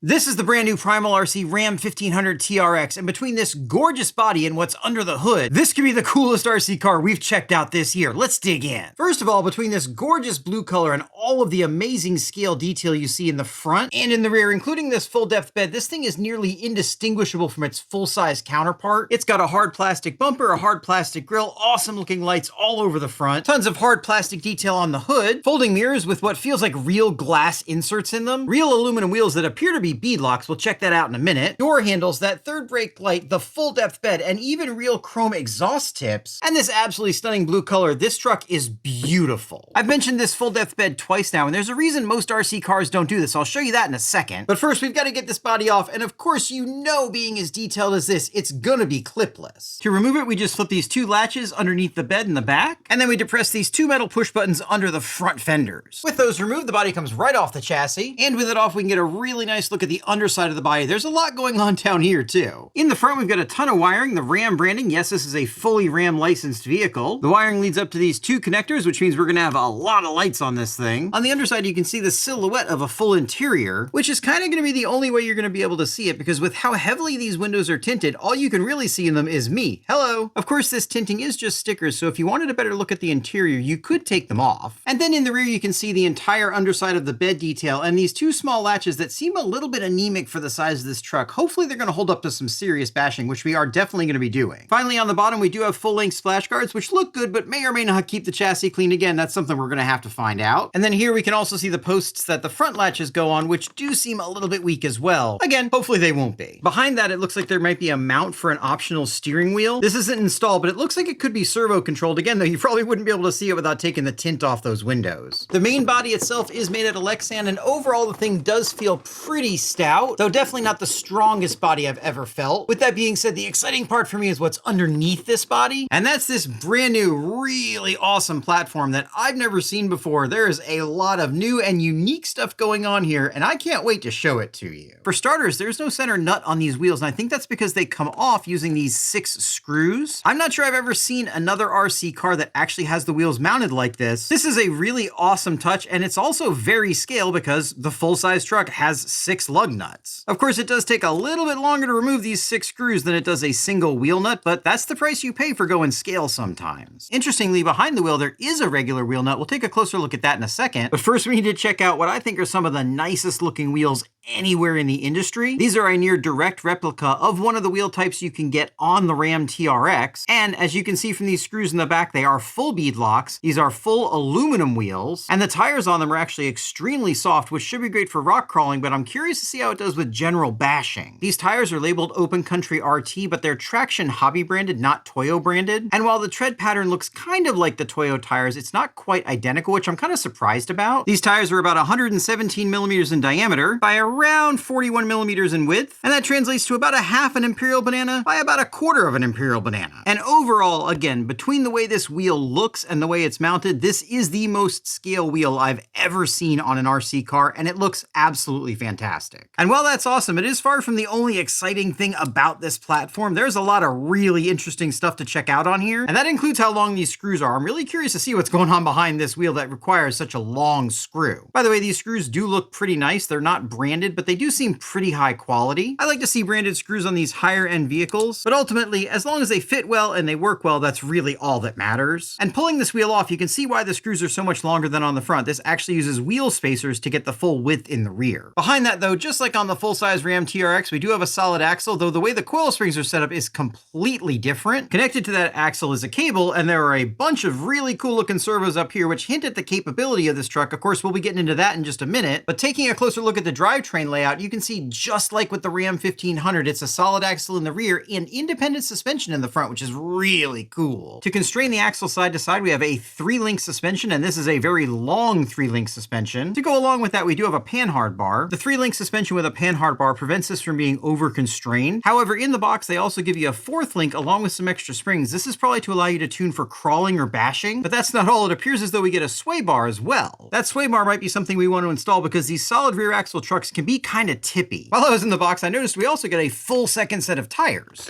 This is the brand new Primal RC Ram 1500 TRX, and between this gorgeous body and what's under the hood, this could be the coolest RC car we've checked out this year. Let's dig in. First of all, between this gorgeous blue color and all of the amazing scale detail you see in the front and in the rear, including this full depth bed, this thing is nearly indistinguishable from its full-size counterpart. It's got a hard plastic bumper, a hard plastic grille, awesome looking lights all over the front, tons of hard plastic detail on the hood, folding mirrors with what feels like real glass inserts in them, real aluminum wheels that appear to be bead locks, we'll check that out in a minute, door handles, that third brake light, the full depth bed, and even real chrome exhaust tips, and this absolutely stunning blue color. This truck is beautiful. I've mentioned this full depth bed twice now, and there's a reason most RC cars don't do this. I'll show you that in a second. But first, we've got to get this body off, and of course, you know, being as detailed as this, it's gonna be clipless. To remove it, we just flip these two latches underneath the bed in the back, and then we depress these two metal push buttons under the front fenders. With those removed, the body comes right off the chassis, and with it off, we can get a really nice look at the underside of the body. There's a lot going on down here too. In the front, we've got a ton of wiring, the Ram branding. Yes, this is a fully Ram licensed vehicle. The wiring leads up to these two connectors, which means we're gonna have a lot of lights on this thing. On the underside, you can see the silhouette of a full interior, which is kind of gonna be the only way you're gonna be able to see it, because with how heavily these windows are tinted, all you can really see in them is me. Hello. Of course, this tinting is just stickers, so if you wanted a better look at the interior, you could take them off. And then in the rear, you can see the entire underside of the bed detail and these two small latches that seem a little bit anemic for the size of this truck. Hopefully they're going to hold up to some serious bashing, which we are definitely going to be doing. Finally, on the bottom, we do have full-length splash guards, which look good, but may or may not keep the chassis clean. Again, that's something we're going to have to find out. And then here we can also see the posts that the front latches go on, which do seem a little bit weak as well. Again, hopefully they won't be. Behind that, it looks like there might be a mount for an optional steering wheel. This isn't installed, but it looks like it could be servo controlled. Again, though, you probably wouldn't be able to see it without taking the tint off those windows. The main body itself is made out of Lexan, and overall the thing does feel pretty stout, though definitely not the strongest body I've ever felt. With that being said, the exciting part for me is what's underneath this body, and that's this brand new, really awesome platform that I've never seen before. There is a lot of new and unique stuff going on here, and I can't wait to show it to you. For starters, there's no center nut on these wheels, and I think that's because they come off using these 6 screws. I'm not sure I've ever seen another RC car that actually has the wheels mounted like this. This is a really awesome touch, and it's also very scale because the full-size truck has 6 lug nuts. Of course, it does take a little bit longer to remove these 6 screws than it does a single wheel nut, but that's the price you pay for going scale sometimes. Interestingly, behind the wheel, there is a regular wheel nut. We'll take a closer look at that in a second, but first we need to check out what I think are some of the nicest looking wheels anywhere in the industry. These are a near direct replica of one of the wheel types you can get on the Ram TRX, and as you can see from these screws in the back, they are full bead locks. These are full aluminum wheels, and the tires on them are actually extremely soft, which should be great for rock crawling, but I'm curious to see how it does with general bashing. These tires are labeled Open Country RT, but they're Traction Hobby branded, not Toyo branded, and while the tread pattern looks kind of like the Toyo tires, it's not quite identical, which I'm kind of surprised about. These tires are about 117 millimeters in diameter by around 41 millimeters in width, and that translates to about a half an imperial banana by about a quarter of an imperial banana. And overall, again, between the way this wheel looks and the way it's mounted, this is the most scale wheel I've ever seen on an RC car, and it looks absolutely fantastic. And while that's awesome, it is far from the only exciting thing about this platform. There's a lot of really interesting stuff to check out on here, and that includes how long these screws are. I'm really curious to see what's going on behind this wheel that requires such a long screw. By the way, these screws do look pretty nice. They're not branded, but they do seem pretty high quality. I like to see branded screws on these higher end vehicles, but ultimately, as long as they fit well and they work well, that's really all that matters. And pulling this wheel off, you can see why the screws are so much longer than on the front. This actually uses wheel spacers to get the full width in the rear. Behind that though, just like on the full-size Ram TRX, we do have a solid axle, though the way the coil springs are set up is completely different. Connected to that axle is a cable, and there are a bunch of really cool looking servos up here which hint at the capability of this truck. Of course, we'll be getting into that in just a minute, but taking a closer look at the drivetrain layout, you can see just like with the Ram 1500, it's a solid axle in the rear and independent suspension in the front, which is really cool. To constrain the axle side to side, we have a 3-link suspension, and this is a very long 3-link suspension. To go along with that, we do have a panhard bar. The 3-link suspension with a panhard bar prevents this from being over-constrained. However, in the box, they also give you a 4th link along with some extra springs. This is probably to allow you to tune for crawling or bashing, but that's not all. It appears as though we get a sway bar as well. That sway bar might be something we want to install because these solid rear axle trucks can be kind of tippy. While I was in the box, I noticed we also get a full second set of tires.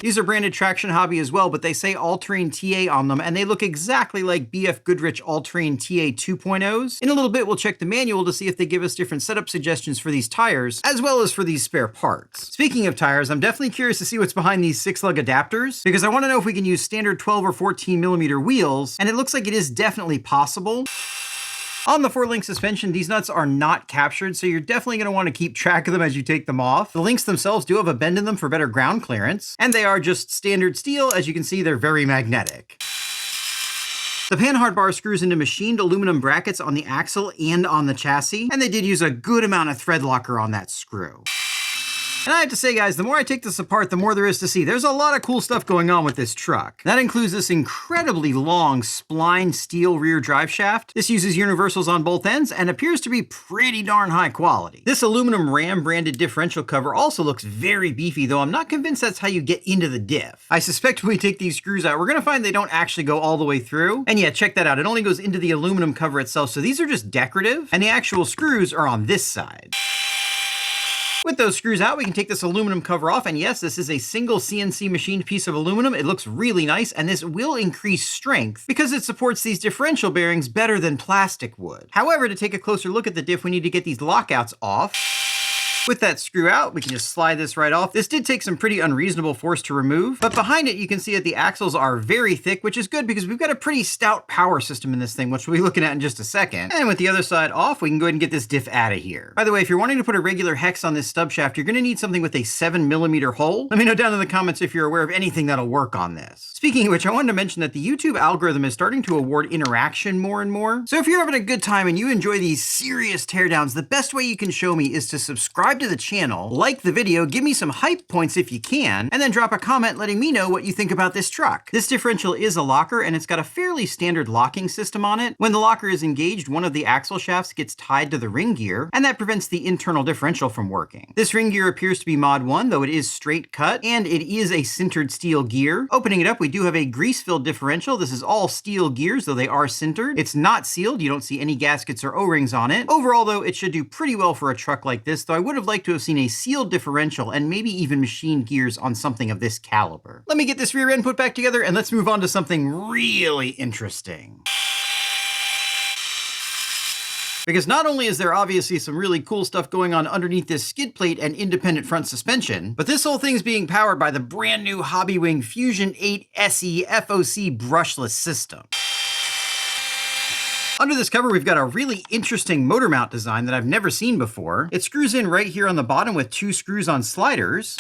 These are branded Traction Hobby as well, but they say All-Terrain TA on them, and they look exactly like BF Goodrich All-Terrain TA 2.0s. In a little bit, we'll check the manual to see if they give us different setup suggestions for these tires, as well as for these spare parts. Speaking of tires, I'm definitely curious to see what's behind these 6-lug adapters, because I want to know if we can use standard 12 or 14 millimeter wheels, and it looks like it is definitely possible. On the 4-link suspension, these nuts are not captured, so you're definitely going to want to keep track of them as you take them off. The links themselves do have a bend in them for better ground clearance, and they are just standard steel. As you can see, they're very magnetic. The panhard bar screws into machined aluminum brackets on the axle and on the chassis, and they did use a good amount of thread locker on that screw. And I have to say, guys, the more I take this apart, the more there is to see. There's a lot of cool stuff going on with this truck. That includes this incredibly long spline steel rear drive shaft. This uses universals on both ends and appears to be pretty darn high quality. This aluminum Ram branded differential cover also looks very beefy, though I'm not convinced that's how you get into the diff. I suspect when we take these screws out, we're gonna find they don't actually go all the way through. And yeah, check that out. It only goes into the aluminum cover itself, so these are just decorative, and the actual screws are on this side. With those screws out, we can take this aluminum cover off, and yes, this is a single CNC machined piece of aluminum. It looks really nice, and this will increase strength because it supports these differential bearings better than plastic would. However, to take a closer look at the diff, we need to get these lockouts off. With that screw out, we can just slide this right off. This did take some pretty unreasonable force to remove, but behind it you can see that the axles are very thick, which is good because we've got a pretty stout power system in this thing, which we'll be looking at in just a second. And with the other side off, we can go ahead and get this diff out of here. By the way, if you're wanting to put a regular hex on this stub shaft, you're gonna need something with a 7mm hole. Let me know down in the comments if you're aware of anything that'll work on this. Speaking of which, I wanted to mention that the YouTube algorithm is starting to award interaction more and more. So if you're having a good time and you enjoy these serious teardowns, the best way you can show me is to subscribe to the channel, like the video, give me some hype points if you can, and then drop a comment letting me know what you think about this truck. This differential is a locker, and it's got a fairly standard locking system on it. When the locker is engaged, one of the axle shafts gets tied to the ring gear, and that prevents the internal differential from working. This ring gear appears to be Mod 1, though it is straight cut, and it is a sintered steel gear. Opening it up, we do have a grease-filled differential. This is all steel gears, though they are sintered. It's not sealed. You don't see any gaskets or O-rings on it. Overall, though, it should do pretty well for a truck like this, though I would have liked to have seen a sealed differential and maybe even machined gears on something of this caliber. Let me get this rear end put back together and let's move on to something really interesting. Because not only is there obviously some really cool stuff going on underneath this skid plate and independent front suspension, but this whole thing's being powered by the brand new Hobbywing Fusion 8 SE FOC brushless system. Under this cover, we've got a really interesting motor mount design that I've never seen before. It screws in right here on the bottom with 2 screws on sliders.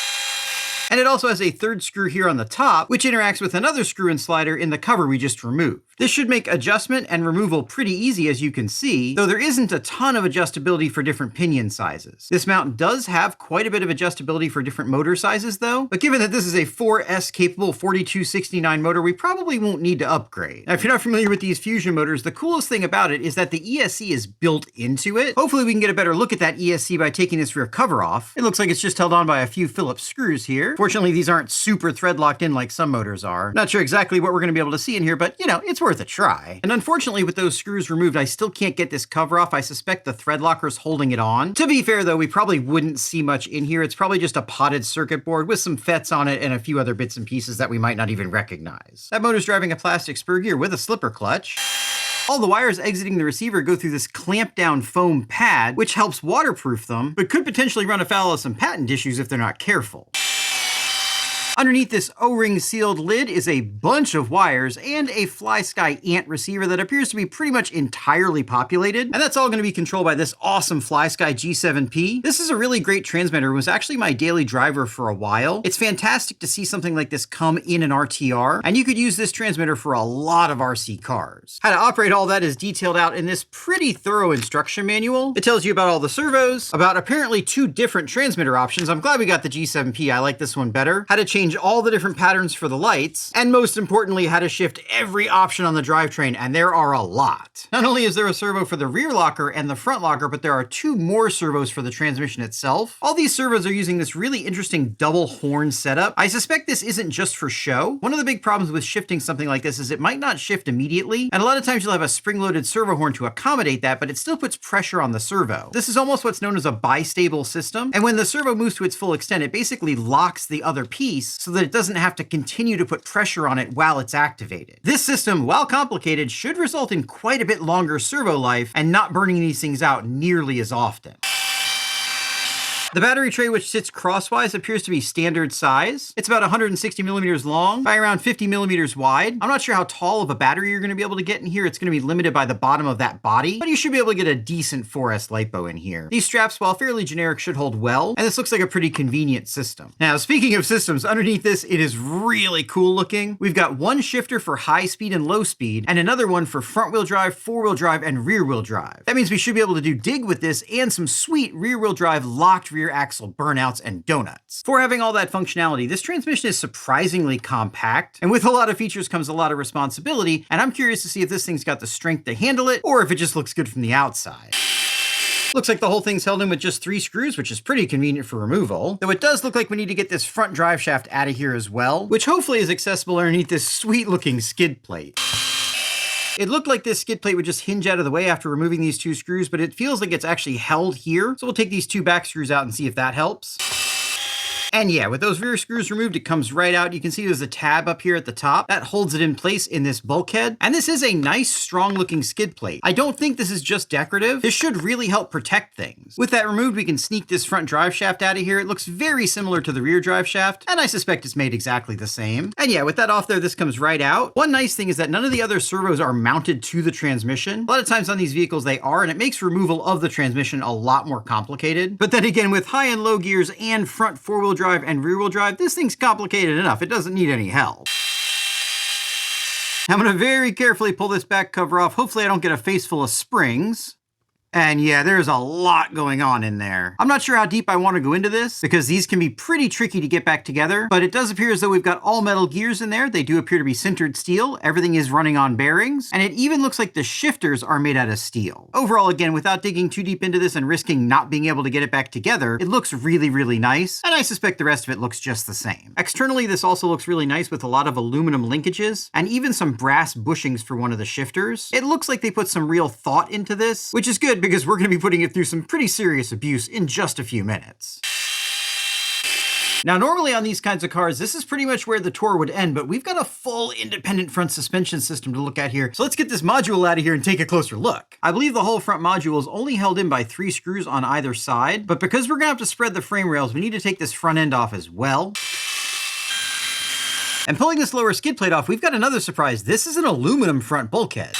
And it also has a 3rd screw here on the top, which interacts with another screw and slider in the cover we just removed. This should make adjustment and removal pretty easy, as you can see, though there isn't a ton of adjustability for different pinion sizes. This mount does have quite a bit of adjustability for different motor sizes though, but given that this is a 4S capable 4269 motor, we probably won't need to upgrade. Now, if you're not familiar with these Fusion motors, the coolest thing about it is that the ESC is built into it. Hopefully we can get a better look at that ESC by taking this rear cover off. It looks like it's just held on by a few Phillips screws here. Fortunately, these aren't super thread locked in like some motors are. Not sure exactly what we're going to be able to see in here, but you know, it's worth a try. And unfortunately, with those screws removed, I still can't get this cover off. I suspect the thread locker's holding it on. To be fair though, we probably wouldn't see much in here. It's probably just a potted circuit board with some FETs on it and a few other bits and pieces that we might not even recognize. That motor's driving a plastic spur gear with a slipper clutch. All the wires exiting the receiver go through this clamp down foam pad, which helps waterproof them, but could potentially run afoul of some patent issues if they're not careful. Underneath this O-ring sealed lid is a bunch of wires and a FlySky Ant receiver that appears to be pretty much entirely populated, and that's all going to be controlled by this awesome FlySky G7P. This is a really great transmitter. It was actually my daily driver for a while. It's fantastic to see something like this come in an RTR, and you could use this transmitter for a lot of RC cars. How to operate all that is detailed out in this pretty thorough instruction manual. It tells you about all the servos, about apparently 2 different transmitter options. I'm glad we got the G7P. I like this one better. How to change all the different patterns for the lights, and most importantly, how to shift every option on the drivetrain, and there are a lot. Not only is there a servo for the rear locker and the front locker, but there are 2 more servos for the transmission itself. All these servos are using this really interesting double horn setup. I suspect this isn't just for show. One of the big problems with shifting something like this is it might not shift immediately, and a lot of times you'll have a spring-loaded servo horn to accommodate that, but it still puts pressure on the servo. This is almost what's known as a bistable system, and when the servo moves to its full extent, it basically locks the other piece, so that it doesn't have to continue to put pressure on it while it's activated. This system, while complicated, should result in quite a bit longer servo life and not burning these things out nearly as often. The battery tray, which sits crosswise, appears to be standard size. It's about 160 millimeters long by around 50 millimeters wide. I'm not sure how tall of a battery you're going to be able to get in here. It's going to be limited by the bottom of that body, but you should be able to get a decent 4S LiPo in here. These straps, while fairly generic, should hold well, and this looks like a pretty convenient system. Now, speaking of systems, underneath this, it is really cool looking. We've got one shifter for high speed and low speed, and another one for front-wheel drive, four-wheel drive, and rear-wheel drive. That means we should be able to do dig with this and some sweet rear-wheel drive locked rear axle burnouts and donuts. For having all that functionality, this transmission is surprisingly compact, and with a lot of features comes a lot of responsibility, and I'm curious to see if this thing's got the strength to handle it, or if it just looks good from the outside. Looks like the whole thing's held in with just 3 screws, which is pretty convenient for removal, though it does look like we need to get this front drive shaft out of here as well, which hopefully is accessible underneath this sweet-looking skid plate. It looked like this skid plate would just hinge out of the way after removing these 2 screws, but it feels like it's actually held here. So we'll take these 2 back screws out and see if that helps. And yeah, with those rear screws removed, it comes right out. You can see there's a tab up here at the top that holds it in place in this bulkhead. And this is a nice, strong looking skid plate. I don't think this is just decorative. This should really help protect things. With that removed, we can sneak this front drive shaft out of here. It looks very similar to the rear drive shaft, and I suspect it's made exactly the same. And yeah, with that off there, this comes right out. One nice thing is that none of the other servos are mounted to the transmission. A lot of times on these vehicles they are, and it makes removal of the transmission a lot more complicated. But then again, with high and low gears and front four-wheel drive and rear-wheel drive, this thing's complicated enough. It doesn't need any help. I'm going to very carefully pull this back cover off. Hopefully I don't get a face full of springs. And yeah, there's a lot going on in there. I'm not sure how deep I want to go into this because these can be pretty tricky to get back together, but it does appear as though we've got all metal gears in there. They do appear to be sintered steel. Everything is running on bearings, and it even looks like the shifters are made out of steel. Overall, again, without digging too deep into this and risking not being able to get it back together, it looks really, really nice, and I suspect the rest of it looks just the same. Externally, this also looks really nice with a lot of aluminum linkages and even some brass bushings for one of the shifters. It looks like they put some real thought into this, which is good because we're going to be putting it through some pretty serious abuse in just a few minutes. Now, normally on these kinds of cars, this is pretty much where the tour would end, but we've got a full independent front suspension system to look at here. So let's get this module out of here and take a closer look. I believe the whole front module is only held in by 3 screws on either side, but because we're going to have to spread the frame rails, we need to take this front end off as well. And pulling this lower skid plate off, we've got another surprise. This is an aluminum front bulkhead.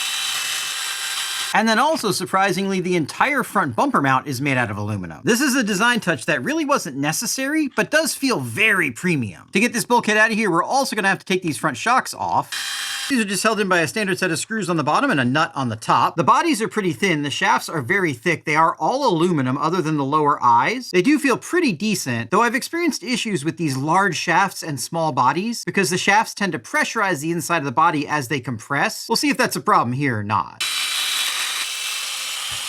And then also, surprisingly, the entire front bumper mount is made out of aluminum. This is a design touch that really wasn't necessary, but does feel very premium. To get this bulkhead out of here, we're also going to have to take these front shocks off. These are just held in by a standard set of screws on the bottom and a nut on the top. The bodies are pretty thin, the shafts are very thick. They are all aluminum other than the lower eyes. They do feel pretty decent, though I've experienced issues with these large shafts and small bodies because the shafts tend to pressurize the inside of the body as they compress. We'll see if that's a problem here or not.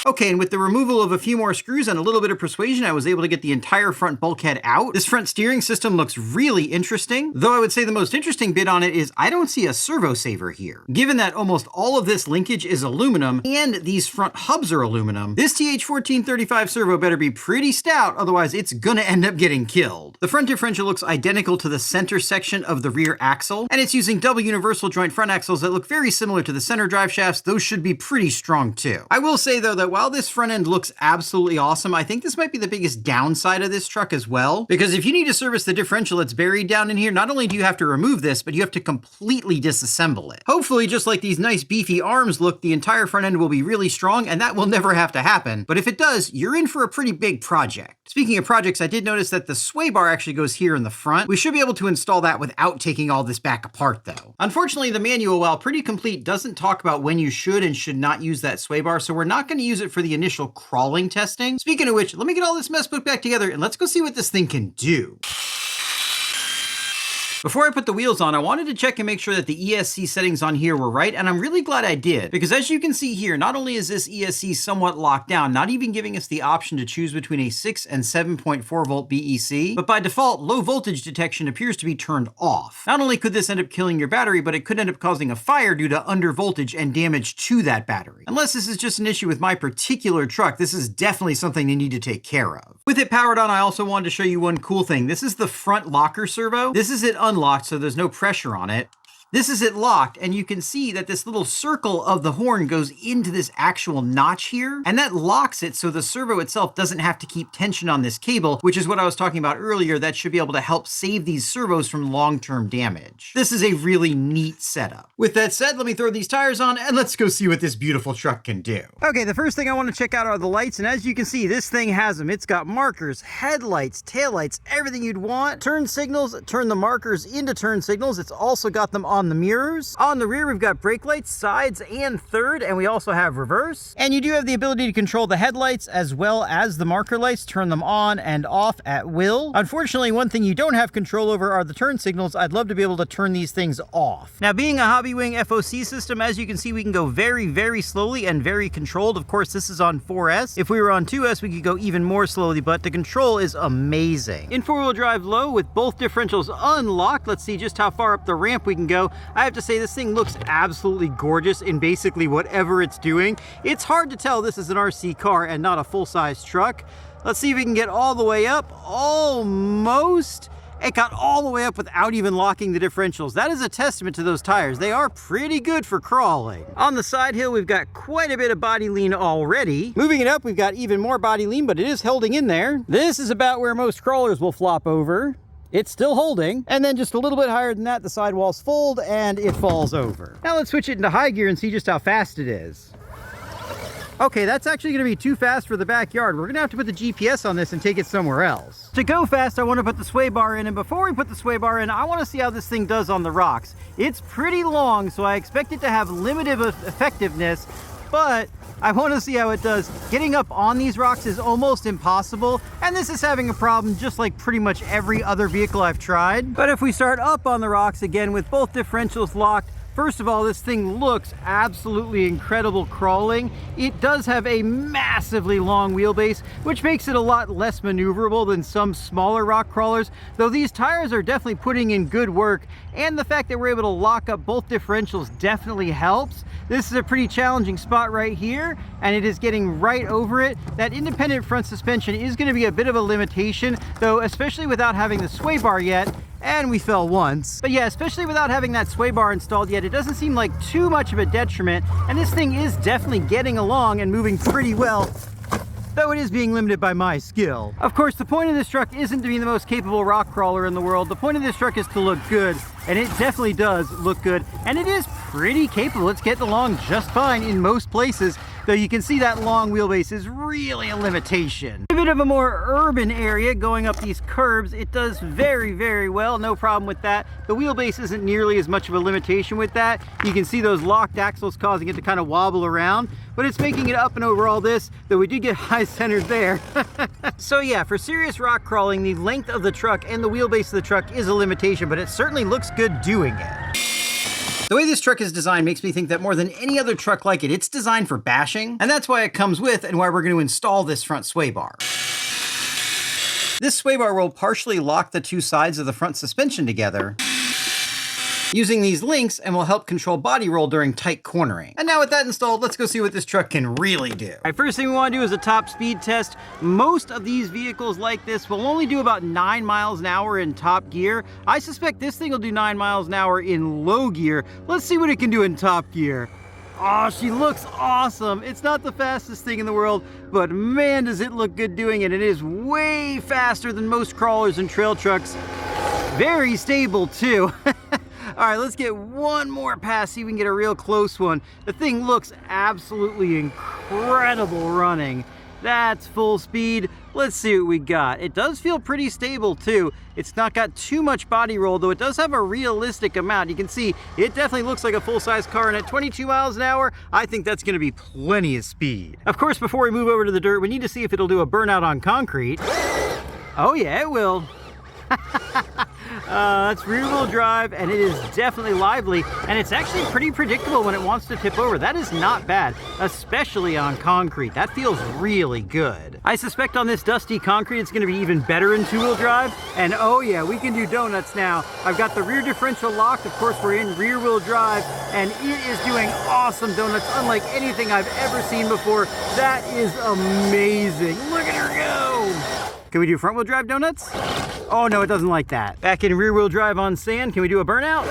Okay, and with the removal of a few more screws and a little bit of persuasion, I was able to get the entire front bulkhead out. This front steering system looks really interesting, though I would say the most interesting bit on it is I don't see a servo saver here. Given that almost all of this linkage is aluminum and these front hubs are aluminum, this TH1435 servo better be pretty stout, otherwise it's gonna end up getting killed. The front differential looks identical to the center section of the rear axle, and it's using double universal joint front axles that look very similar to the center drive shafts. Those should be pretty strong too. I will say though that while this front end looks absolutely awesome, I think this might be the biggest downside of this truck as well, because if you need to service the differential that's buried down in here, not only do you have to remove this, but you have to completely disassemble it. Hopefully, just like these nice beefy arms look, the entire front end will be really strong, and that will never have to happen. But if it does, you're in for a pretty big project. Speaking of projects, I did notice that the sway bar actually goes here in the front. We should be able to install that without taking all this back apart though. Unfortunately, the manual, while pretty complete, doesn't talk about when you should and should not use that sway bar, so we're not going to use it for the initial crawling testing. Speaking of which, let me get all this mess put back together and let's go see what this thing can do. Before I put the wheels on, I wanted to check and make sure that the ESC settings on here were right, and I'm really glad I did, because as you can see here, not only is this ESC somewhat locked down, not even giving us the option to choose between a 6 and 7.4 volt BEC, but by default, low voltage detection appears to be turned off. Not only could this end up killing your battery, but it could end up causing a fire due to under voltage and damage to that battery. Unless this is just an issue with my particular truck, this is definitely something they need to take care of. With it powered on, I also wanted to show you one cool thing. This is the front locker servo. This is it unlocked, so there's no pressure on it. This is it locked, and you can see that this little circle of the horn goes into this actual notch here, and that locks it so the servo itself doesn't have to keep tension on this cable, which is what I was talking about earlier. That should be able to help save these servos from long-term damage. This is a really neat setup. With that said, let me throw these tires on, and let's go see what this beautiful truck can do. Okay, the first thing I want to check out are the lights, and as you can see, this thing has them. It's got markers, headlights, taillights, everything you'd want. Turn signals, turn the markers into turn signals. It's also got them on the mirrors. On the rear, we've got brake lights, sides and third, and we also have reverse. And you do have the ability to control the headlights as well as the marker lights, turn them on and off at will. Unfortunately, one thing you don't have control over are the turn signals. I'd love to be able to turn these things off. Now, being a Hobbywing FOC system, as you can see, we can go very, very slowly and very controlled. Of course, this is on 4S. If we were on 2S, we could go even more slowly, but the control is amazing. In four-wheel drive low with both differentials unlocked, let's see just how far up the ramp we can go. I have to say, this thing looks absolutely gorgeous in basically whatever it's doing. It's hard to tell this is an RC car and not a full-size truck. Let's see if we can get all the way up. Almost. It got all the way up without even locking the differentials. That is a testament to those tires. They are pretty good for crawling. On the side hill, we've got quite a bit of body lean already. Moving it up, we've got even more body lean, but it is holding in there. This is about where most crawlers will flop over. It's still holding, and then just a little bit higher than that, the sidewalls fold and it falls over. Now let's switch it into high gear and see just how fast it is. Okay, that's actually gonna be too fast for the backyard. We're gonna have to put the GPS on this and take it somewhere else. To go fast, I wanna put the sway bar in, and before we put the sway bar in, I wanna see how this thing does on the rocks. It's pretty long, so I expect it to have limited effectiveness, but I want to see how it does. Getting up on these rocks is almost impossible, and this is having a problem just like pretty much every other vehicle I've tried. But if we start up on the rocks again with both differentials locked, first of all, this thing looks absolutely incredible crawling. It does have a massively long wheelbase, which makes it a lot less maneuverable than some smaller rock crawlers, though these tires are definitely putting in good work, and the fact that we're able to lock up both differentials definitely helps. This is a pretty challenging spot right here, and it is getting right over it. That independent front suspension is going to be a bit of a limitation, though, especially without having the sway bar yet. And we fell once. But yeah, especially without having that sway bar installed yet, it doesn't seem like too much of a detriment, and this thing is definitely getting along and moving pretty well, though it is being limited by my skill. Of course, the point of this truck isn't to be the most capable rock crawler in the world. The point of this truck is to look good, and it definitely does look good, and it is pretty capable. It's getting along just fine in most places, though you can see that long wheelbase is really a limitation. A bit of a more urban area going up these curbs, it does very, very well, no problem with that. The wheelbase isn't nearly as much of a limitation with that. You can see those locked axles causing it to kind of wobble around, but it's making it up and over all this, though we did get high centered there. So yeah, for serious rock crawling, the length of the truck and the wheelbase of the truck is a limitation, but it certainly looks good doing it. The way this truck is designed makes me think that more than any other truck like it, it's designed for bashing, and that's why it comes with and why we're going to install this front sway bar. This sway bar will partially lock the two sides of the front suspension together using these links, and will help control body roll during tight cornering. And now with that installed, let's go see what this truck can really do. All right, first thing we want to do is a top speed test. Most of these vehicles like this will only do about 9 miles an hour in top gear. I suspect this thing will do 9 miles an hour in low gear. Let's see what it can do in top gear. Oh, she looks awesome. It's not the fastest thing in the world, but man, does it look good doing it. It is way faster than most crawlers and trail trucks. Very stable too. All right, let's get one more pass, see if we can get a real close one. The thing looks absolutely incredible running. That's full speed. Let's see what we got. It does feel pretty stable too. It's not got too much body roll, though it does have a realistic amount. You can see it definitely looks like a full-size car, and at 22 miles an hour, I think that's gonna be plenty of speed. Of course, before we move over to the dirt, we need to see if it'll do a burnout on concrete. Oh yeah, it will. That's rear-wheel drive, and it is definitely lively, and it's actually pretty predictable when it wants to tip over. That is not bad, especially on concrete. That feels really good. I suspect on this dusty concrete, it's gonna be even better in two-wheel drive, and oh yeah, we can do donuts now. I've got the rear differential locked. Of course, we're in rear-wheel drive, and it is doing awesome donuts, unlike anything I've ever seen before. That is amazing. Look at her go. Can we do front-wheel drive donuts? Oh no, it doesn't like that. Back in rear-wheel drive on sand, can we do a burnout?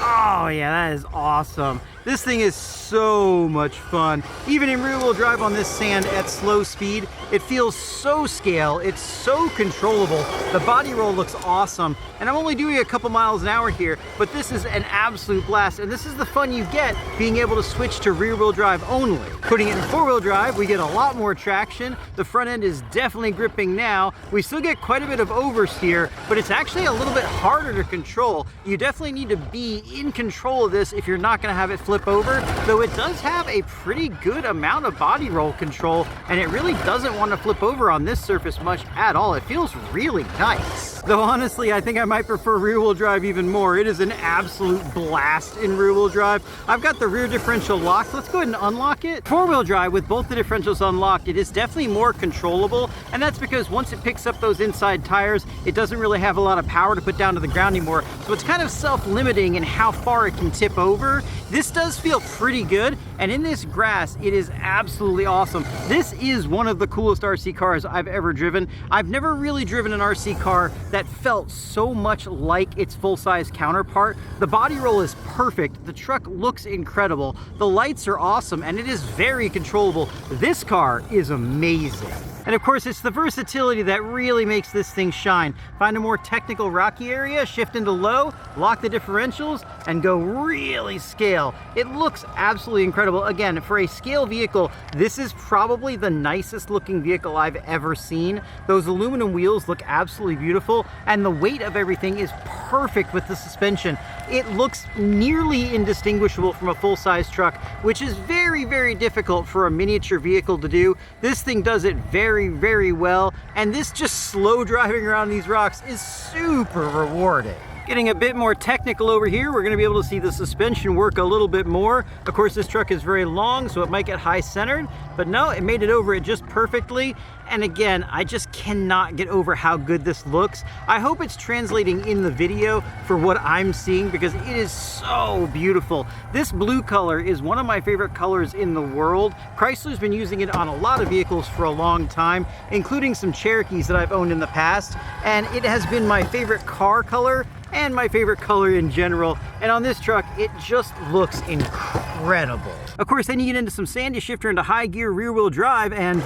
Oh yeah, that is awesome. This thing is so much fun. Even in rear-wheel drive on this sand at slow speed, it feels so scale, it's so controllable. The body roll looks awesome, and I'm only doing a couple miles an hour here, but this is an absolute blast, and this is the fun you get being able to switch to rear-wheel drive only. Putting it in four-wheel drive, we get a lot more traction. The front end is definitely gripping now. We still get quite a bit of oversteer, but it's actually a little bit harder to control. You definitely need to be in control of this if you're not gonna have it flip over, though it does have a pretty good amount of body roll control, and it really doesn't want to flip over on this surface much at all. It feels really nice. Though honestly, I think I might prefer rear-wheel drive even more. It is an absolute blast in rear-wheel drive. I've got the rear differential locked. Let's go ahead and unlock it. Four-wheel drive with both the differentials unlocked, it is definitely more controllable, and that's because once it picks up those inside tires, it doesn't really have a lot of power to put down to the ground anymore, so it's kind of self-limiting in how far it can tip over. This does feel pretty good, and in this grass, it is absolutely awesome. This is one of the coolest RC cars I've ever driven. I've never really driven an RC car that felt so much like its full-size counterpart. The body roll is perfect, the truck looks incredible, the lights are awesome, and it is very controllable. This car is amazing. And of course, it's the versatility that really makes this thing shine. Find a more technical rocky area, shift into low, lock the differentials, and go really scale. It looks absolutely incredible. Again, for a scale vehicle, this is probably the nicest looking vehicle I've ever seen. Those aluminum wheels look absolutely beautiful, and the weight of everything is perfect with the suspension. It looks nearly indistinguishable from a full-size truck, which is very, very difficult for a miniature vehicle to do. This thing does it very, very well, and this just slow driving around these rocks is super rewarding. Getting a bit more technical over here, we're gonna be able to see the suspension work a little bit more. Of course, this truck is very long, so it might get high centered, but no, it made it over it just perfectly. And again, I just cannot get over how good this looks. I hope it's translating in the video for what I'm seeing, because it is so beautiful. This blue color is one of my favorite colors in the world. Chrysler's been using it on a lot of vehicles for a long time, including some Cherokees that I've owned in the past, and it has been my favorite car color and my favorite color in general. And on this truck, it just looks incredible. Of course, then you get into some sand, you shift her into high gear rear-wheel drive, and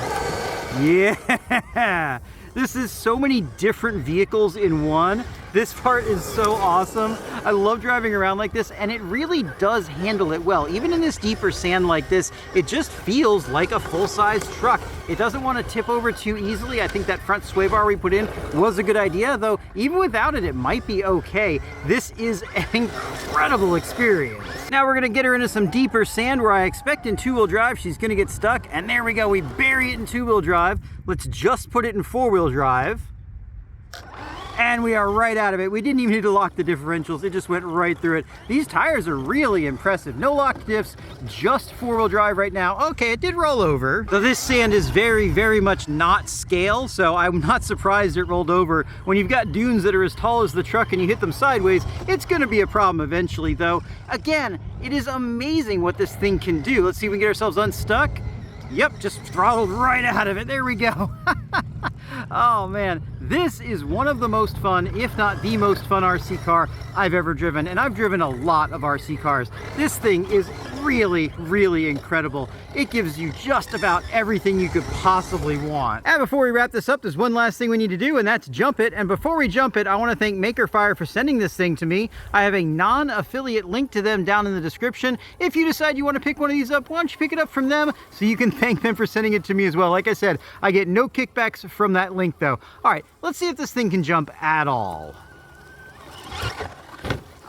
yeah, this is so many different vehicles in one. This part is so awesome. I love driving around like this, and it really does handle it well. Even in this deeper sand like this, it just feels like a full-size truck. It doesn't want to tip over too easily. I think that front sway bar we put in was a good idea, though even without it, it might be okay. This is an incredible experience. Now we're gonna get her into some deeper sand where I expect in two-wheel drive she's gonna get stuck, and there we go, we bury it in two-wheel drive. Let's just put it in four-wheel drive. And we are right out of it. We didn't even need to lock the differentials. It just went right through it. These tires are really impressive. No locked diffs, just four-wheel drive right now. Okay, it did roll over. So this sand is very, very much not scale, so I'm not surprised it rolled over. When you've got dunes that are as tall as the truck and you hit them sideways, it's gonna be a problem eventually, though. Again, it is amazing what this thing can do. Let's see if we can get ourselves unstuck. Yep, just throttled right out of it. There we go. Oh man, this is one of the most fun, if not the most fun RC car I've ever driven, and I've driven a lot of RC cars. This thing is really, really incredible. It gives you just about everything you could possibly want. And before we wrap this up, there's one last thing we need to do, and that's jump it. And before we jump it, I want to thank Maker Fire for sending this thing to me. I have a non-affiliate link to them down in the description. If you decide you want to pick one of these up, why don't you pick it up from them so you can thank them for sending it to me as well. Like I said, I get no kickbacks from that link though. All right, let's see if this thing can jump at all.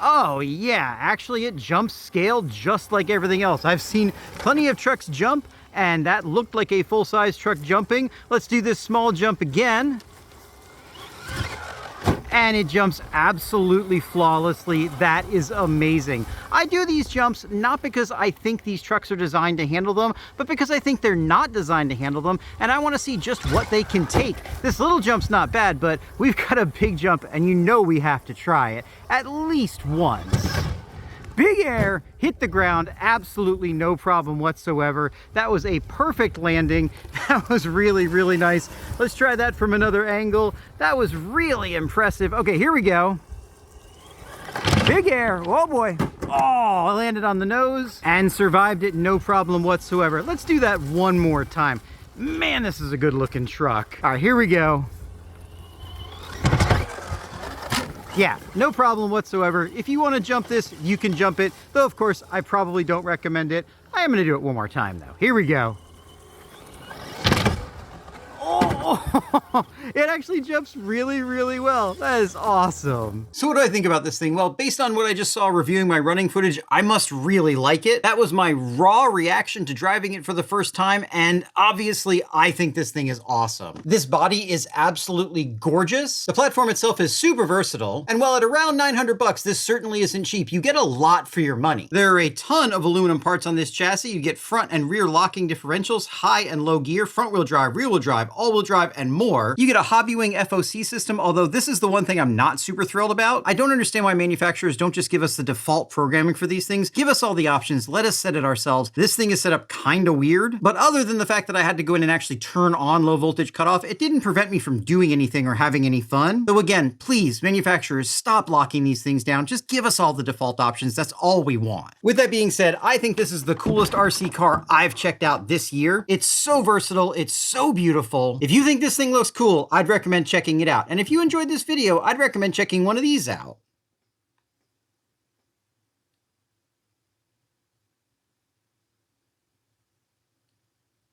Oh yeah, actually it jumps scale just like everything else. I've seen plenty of trucks jump, and that looked like a full-size truck jumping. Let's do this small jump again. and it jumps absolutely flawlessly. That is amazing. I do these jumps not because I think these trucks are designed to handle them, but because I think they're not designed to handle them, and I want to see just what they can take. This little jump's not bad, but we've got a big jump, and you know we have to try it at least once. Big air, hit the ground, absolutely no problem whatsoever. That was a perfect landing. That was really, really nice. Let's try that from another angle. That was really impressive. Okay, here we go. Big air, oh boy. Oh, I landed on the nose and survived it, no problem whatsoever. Let's do that one more time. Man, this is a good looking truck. All right, here we go. Yeah, no problem whatsoever. If you want to jump this, you can jump it. Though, of course, I probably don't recommend it. I am going to do it one more time, though. Here we go. Oh, it actually jumps really, really well. That is awesome. So what do I think about this thing? Well, based on what I just saw reviewing my running footage, I must really like it. That was my raw reaction to driving it for the first time, and obviously I think this thing is awesome. This body is absolutely gorgeous. The platform itself is super versatile, and while at around 900 bucks, this certainly isn't cheap. You get a lot for your money. There are a ton of aluminum parts on this chassis. You get front and rear locking differentials, high and low gear, front wheel drive, rear wheel drive, all-wheel drive, and more. You get a Hobbywing FOC system, although this is the one thing I'm not super thrilled about. I don't understand why manufacturers don't just give us the default programming for these things. Give us all the options, let us set it ourselves. This thing is set up kind of weird, but other than the fact that I had to go in and actually turn on low voltage cutoff, it didn't prevent me from doing anything or having any fun. So again, please, manufacturers, stop locking these things down. Just give us all the default options. That's all we want. With that being said, I think this is the coolest RC car I've checked out this year. It's so versatile. It's so beautiful. If you think this thing looks cool, I'd recommend checking it out. And if you enjoyed this video, I'd recommend checking one of these out.